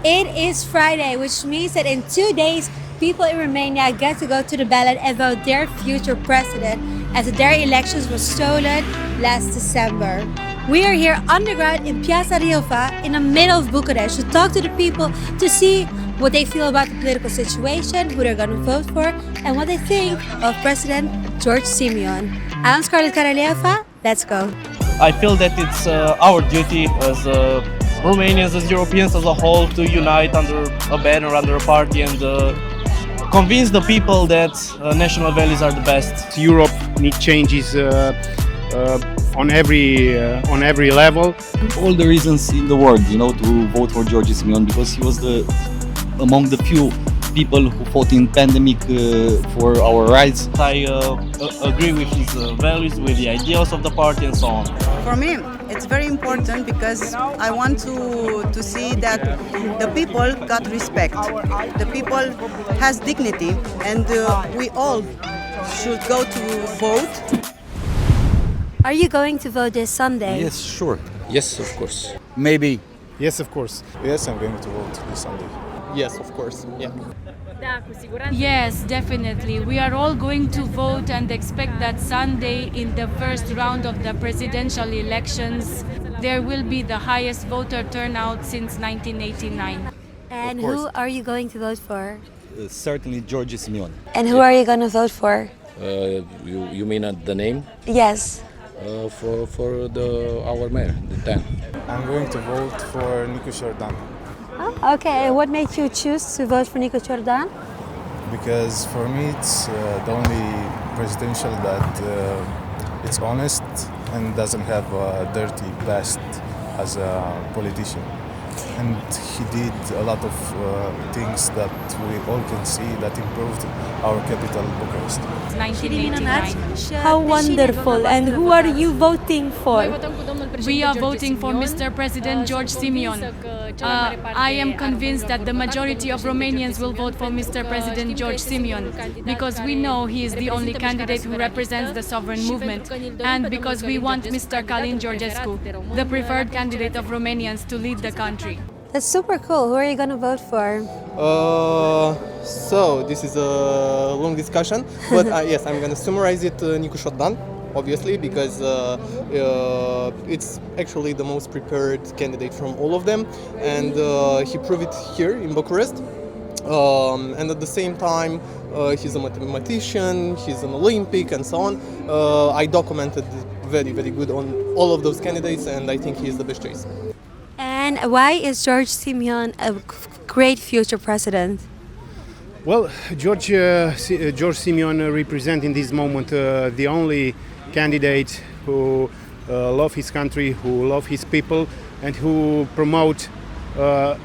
It is Friday, which means that in 2 days, people in Romania get to go to the ballot and vote their future president, as their elections were stolen last December. We are here underground in Piazza Riova in the middle of Bucharest to talk to the people to see what they feel about the political situation, who they're going to vote for, and what they think of President George Simeon. I'm Scarlett Karalieva. Let's go. I feel that it's our duty as Romanians, as Europeans as a whole, to unite under a banner, under a party, and convince the people that national values are the best. Europe needs changes on every level. All the reasons in the world, to vote for George Simeon, because he was among the few people who fought in pandemic for our rights. I agree with his values, with the ideals of the party, and so on. For me, it's very important because I want to see that the people got respect. The people has dignity, and we all should go to vote. Are you going to vote this Sunday? Yes, sure. Yes, of course. Maybe. Yes, of course. Yes, I'm going to vote this Sunday. Yes, of course. Yeah. Yes, definitely. We are all going to vote and expect that Sunday, in the first round of the presidential elections, there will be the highest voter turnout since 1989. And who are you going to vote for? Certainly George Simeon. And who are you going to vote for? You mean the name? Yes. For our mayor, the 10. I'm going to vote for Nicu Jordan Oh, okay. What made you choose to vote for Nicu Jordan? because for me it's the only presidential that it's honest and doesn't have a dirty past as a politician. And he did a lot of things that we all can see that improved our capital, Bucharest. 1989. How wonderful. And who are you voting for? We are voting for Mr. President George Simeon. I am convinced that the majority of Romanians will vote for Mr. President George Simeon because we know he is the only candidate who represents the sovereign movement, and because we want Mr. Callum the preferred candidate of Romanians, to lead the country. That's super cool. Who are you going to vote for? So this is a long discussion, but yes, I'm going to summarize it. Nicu Jordan, obviously, because it's actually the most prepared candidate from all of them, and he proved it here in Bucharest. And at the same time, he's a mathematician, he's an Olympic, and so on. I documented very, very good on all of those candidates, and I think he is the best choice. And why is George Simeon a great future president? Well, George Simeon represents in this moment the only candidate who love his country, who love his people, and who promote a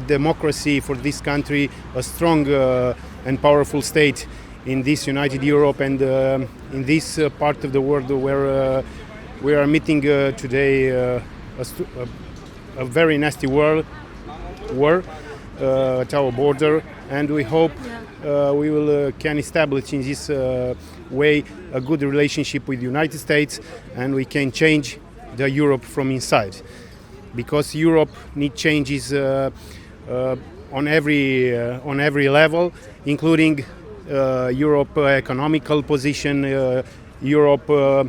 democracy for this country, a strong and powerful state in this united Europe and in this part of the world where we are meeting today a very nasty war at our border, and we hope we will can establish in this way a good relationship with the United States, and we can change the Europe from inside, because Europe needs changes on every level, including Europe economical position, Europe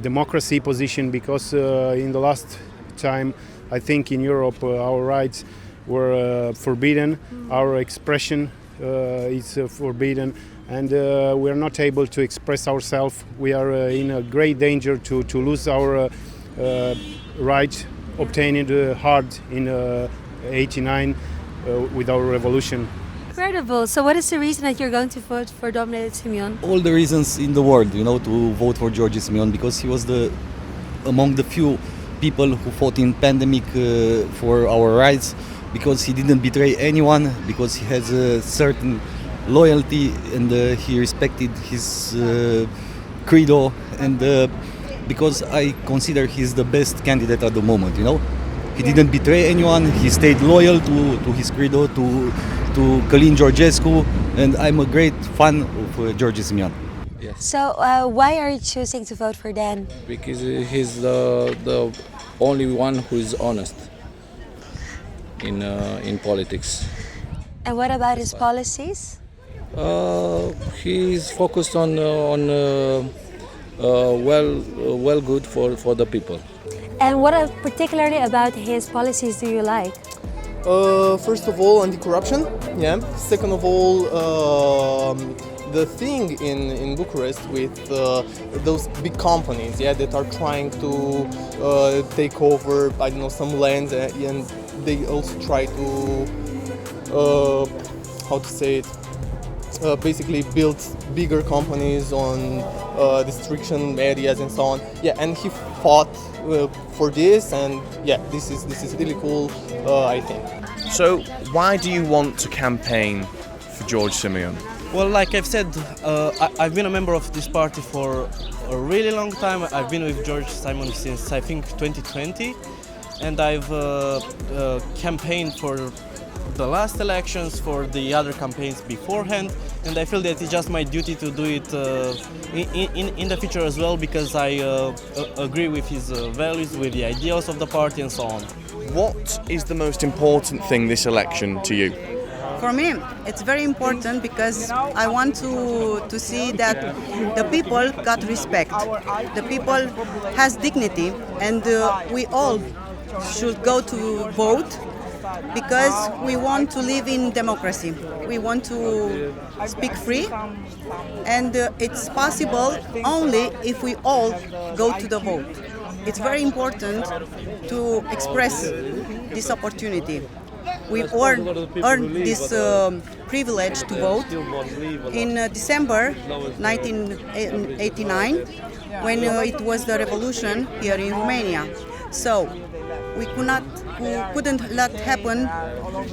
democracy position, because in the last time I think in Europe our rights were forbidden, our expression is forbidden, and we are not able to express ourselves. We are in a great danger to lose our rights obtained hard in 89 with our revolution. Incredible. So what is the reason that you're going to vote for Domnule Simeon? All the reasons in the world, to vote for George Simeon, because he was among the few people who fought in pandemic for our rights, because he didn't betray anyone, because he has a certain loyalty, and he respected his credo, and because I consider he's the best candidate at the moment. He didn't betray anyone, he stayed loyal to his credo, to Călin Georgescu, and I'm a great fan of George Simeon. Yes. So why are you choosing to vote for Dan? Because he's the only one who is honest. in politics. And what about his policies? He's focused on well good for the people. And what particularly about his policies do you like? First of all, anti-corruption. Yeah. Second of all, the thing in Bucharest with those big companies, yeah, that are trying to take over, I don't know, some lands, and they also try to, how to say it, basically build bigger companies on restriction areas and so on. Yeah, and he fought for this, and yeah, this is really cool, I think. So, why do you want to campaign for George Simeon? Well, like I've said, I've been a member of this party for a really long time. I've been with George Simon since I think 2020, and I've campaigned for the last elections, for the other campaigns beforehand, and I feel that it's just my duty to do it in the future as well, because I agree with his values, with the ideals of the party and so on. What is the most important thing this election to you? For me, it's very important because I want to see that the people got respect. The people has dignity, and we all should go to vote because we want to live in democracy. We want to speak free, and it's possible only if we all go to the vote. It's very important to express this opportunity. We earned this privilege to vote in December 1989, when it was the revolution here in Romania. So we couldn't let happen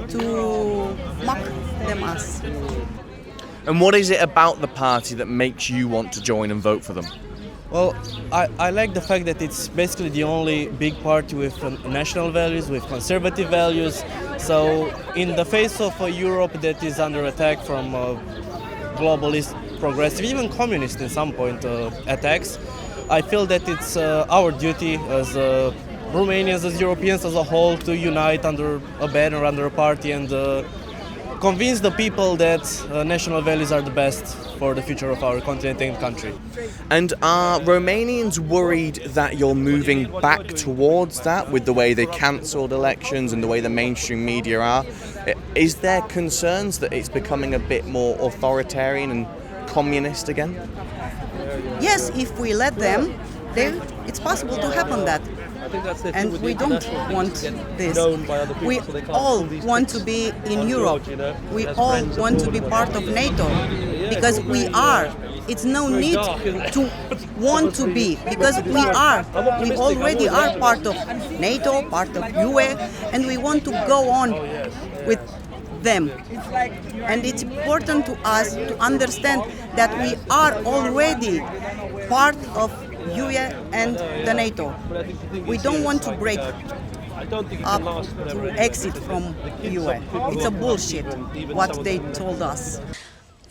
to mock them us. And what is it about the party that makes you want to join and vote for them? Well, I like the fact that it's basically the only big party with national values, with conservative values. So in the face of a Europe that is under attack from globalist, progressive, even communist in some point attacks, I feel that it's our duty as Romanians, as Europeans as a whole, to unite under a banner, under a party, and convince the people that national values are the best for the future of our continent and country. And are Romanians worried that you're moving back towards that with the way they cancelled elections and the way the mainstream media are? Is there concerns that it's becoming a bit more authoritarian and communist again? Yes, if we let them, then it's possible to happen that. And we don't want this. We all want to be in Europe. We all want to be part of NATO, because we are. It's no need to want to be, because we are. We already are part of NATO, part of UE, and we want to go on with them. And it's important to us to understand that we are already part of UE and the NATO. We don't want to break up to exit from UE. It's a bullshit what they told us.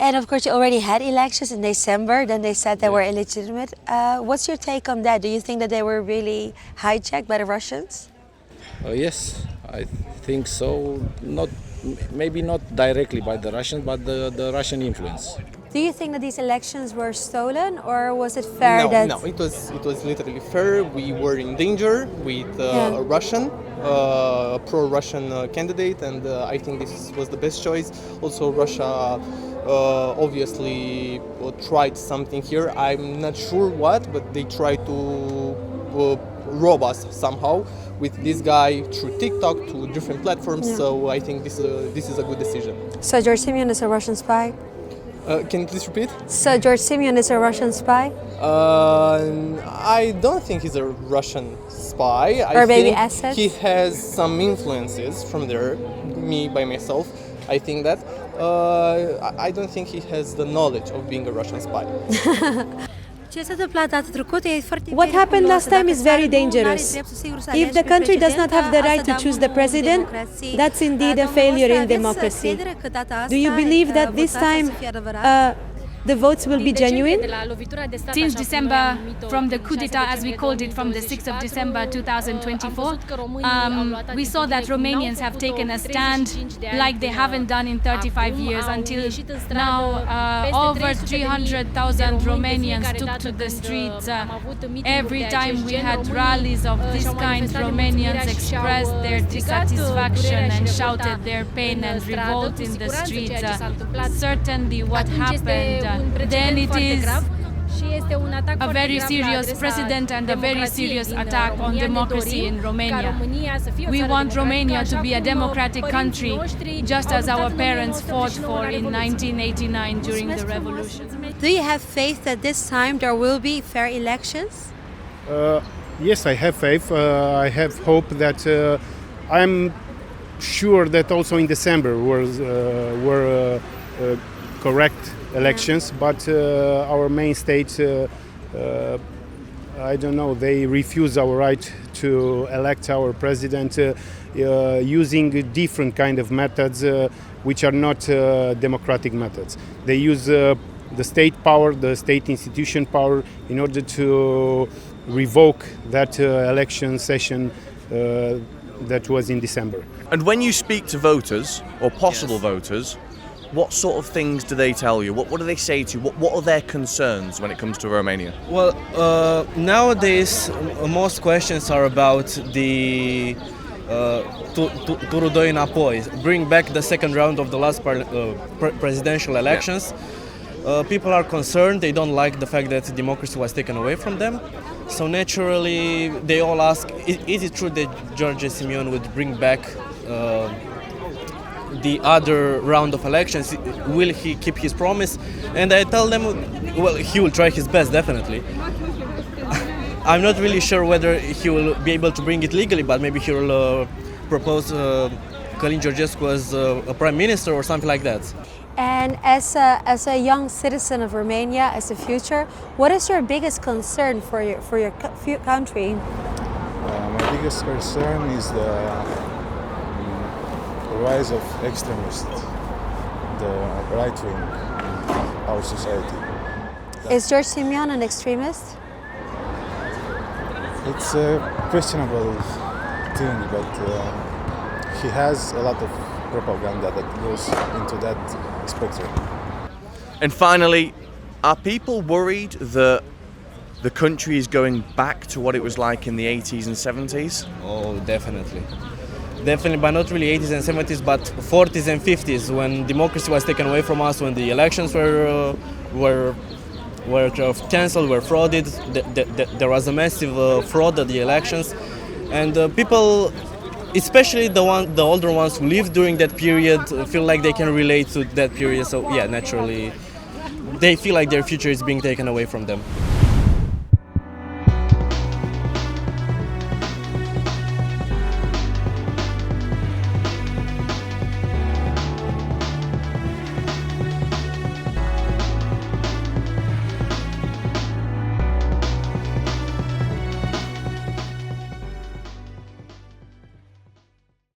And of course, you already had elections in December, then they said they were illegitimate. What's your take on that? Do you think that they were really hijacked by the Russians? Yes, I think so. Maybe not directly by the Russians, but the Russian influence. Do you think that these elections were stolen, or was it fair? No, it was literally fair. We were in danger with a Russian, pro-Russian candidate, and I think this was the best choice. Also, Russia obviously tried something here. I'm not sure what, but they tried to rob us somehow with this guy through TikTok, to different platforms. So I think this is a good decision. So George Simeon is a Russian spy? Can you please repeat? So George Simeon is a Russian spy? I don't think he's a Russian spy. Or maybe assets? He has some influences from there, by myself. I think that. I don't think he has the knowledge of being a Russian spy. What happened last time is very dangerous. If the country does not have the right to choose the president, that's indeed a failure in democracy. Do you believe that this time the votes will be genuine? Since December, from the coup d'etat, as we called it, from the 6th of December 2024, we saw that Romanians have taken a stand like they haven't done in 35 years. Until now, over 300,000 Romanians took to the streets. Every time we had rallies of this kind, Romanians expressed their dissatisfaction and shouted their pain and revolt in the streets. Certainly what happened, then it is a very serious precedent and a very serious attack on democracy in Romania. We want Romania to be a democratic country, just as our parents fought for in 1989 during the revolution. Do you have faith that this time there will be fair elections? Yes, I have faith. I have hope that I'm sure that also in December were correct elections, but our main states, I don't know, they refuse our right to elect our president using different kind of methods which are not democratic methods. They use the state power, the state institution power, in order to revoke that election session that was in December. And when you speak to voters or possible voters, what sort of things do they tell you? What do they say to you? What are their concerns when it comes to Romania? Well, nowadays most questions are about the Turul 2 înapoi, bring back the second round of the last presidential elections. People are concerned, they don't like the fact that democracy was taken away from them. So naturally they all ask, is it true that George Simion would bring back the other round of elections? Will he keep his promise? And I tell them, well, he will try his best, definitely. I'm not really sure whether he will be able to bring it legally, but maybe he will propose Călin Georgescu as a prime minister or something like that. And as a young citizen of Romania, as a future, what is your biggest concern for your country? My biggest concern is the rise of extremists, the right wing in our society. Is George Simion an extremist? It's a questionable thing, but he has a lot of propaganda that goes into that spectrum. And finally, are people worried that the country is going back to what it was like in the 80s and 70s? Oh, definitely. Definitely, but not really 80s and 70s, but 40s and 50s, when democracy was taken away from us, when the elections were cancelled, were frauded. There was a massive fraud at the elections, and people, especially the older ones who lived during that period, feel like they can relate to that period. So yeah, naturally, they feel like their future is being taken away from them.